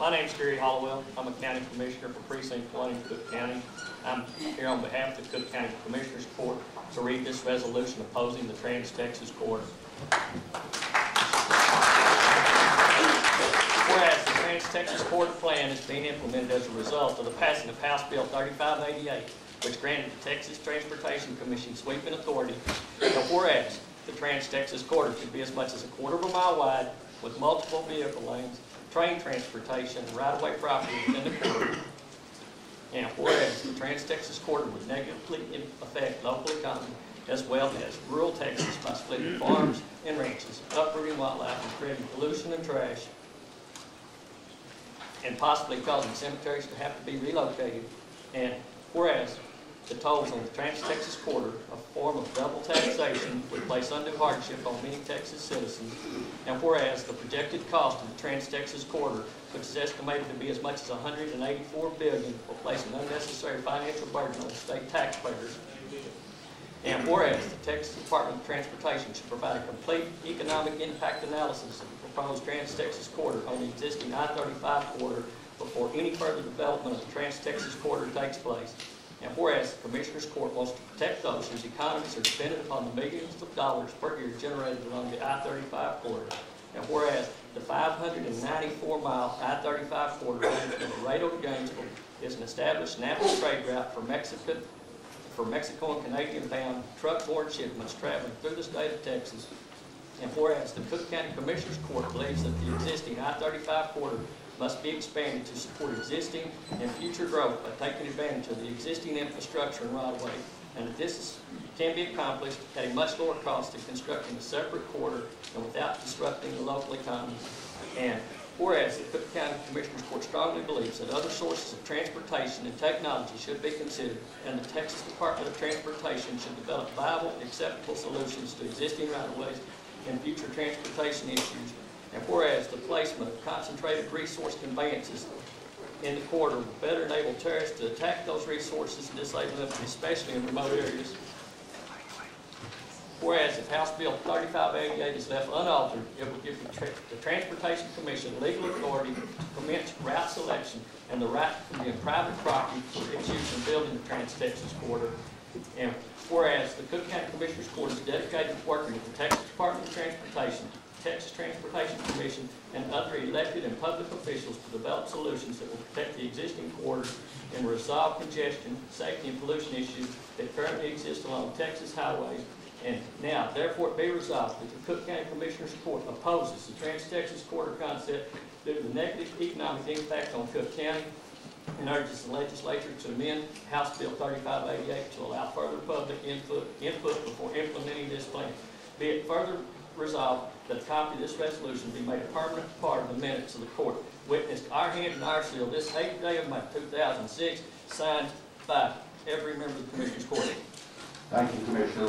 My name is Gary Hallwell. I'm a county commissioner for Precinct 1 in Cooke County. I'm here on behalf of the Cooke County Commissioners Court to read this resolution opposing the Trans-Texas Corridor. Whereas the Trans-Texas Corridor plan is being implemented as a result of the passing of House Bill 3588, which granted the Texas Transportation Commission sweeping authority. And whereas the Trans-Texas Corridor should be as much as a quarter of a mile wide with multiple vehicle lanes, train transportation, and right-of-way property within the corridor. And whereas the Trans-Texas Corridor would negatively affect local economy as well as rural Texas by splitting farms and ranches, uprooting wildlife, and creating pollution and trash, and possibly causing cemeteries to have to be relocated. And whereas the tolls on the Trans-Texas Corridor, a form of double taxation, would place undue hardship on many Texas citizens. And whereas the projected cost of the Trans-Texas Corridor, which is estimated to be as much as $184 billion, will place an unnecessary financial burden on state taxpayers. And whereas the Texas Department of Transportation should provide a complete economic impact analysis of the proposed Trans-Texas Corridor on the existing I-35 corridor before any further development of the Trans-Texas Corridor takes place. And whereas the Commissioners Court wants to protect those whose economies are dependent upon the millions of dollars per year generated along the I-35 corridor. And whereas the 594-mile I-35 corridor running from Laredo to Gainesville is an established national trade route for Mexico and Canadian-bound truck-borne shipments traveling through the state of Texas. And whereas the Cooke County Commissioners Court believes that the existing I-35 corridor must be expanded to support existing and future growth by taking advantage of the existing infrastructure and right-of-way, and that this can be accomplished at a much lower cost than constructing a separate corridor and without disrupting the local economy. And whereas the Cooke County Commissioners Court strongly believes that other sources of transportation and technology should be considered, and the Texas Department of Transportation should develop viable and acceptable solutions to existing right-of-ways and future transportation issues. And whereas the placement of concentrated resource conveyances in the corridor will better enable terrorists to attack those resources and disable them, especially in remote areas. Whereas if House Bill 3588 is left unaltered, it will give the Transportation Commission legal authority to commence route selection and the right to condemn private property for its use in building the Trans-Texas Corridor. And whereas the Cooke County Commissioners Court is dedicated to working with the Texas Department of Transportation, Texas Transportation Commission, and other elected and public officials to develop solutions that will protect the existing corridor and resolve congestion, safety, and pollution issues that currently exist along Texas highways. And now, therefore, it be resolved that the Cooke County Commissioners Court opposes the Trans-Texas Corridor concept due to the negative economic impact on Cooke County, and urges the legislature to amend House Bill 3588 to allow further public input before implementing this plan. Be it further resolved that a copy of this resolution be made a permanent part of the minutes of the court. Witnessed our hand and our seal this 8th day of May 2006, signed by every member of the Commissioners Court. Thank you, Commissioner.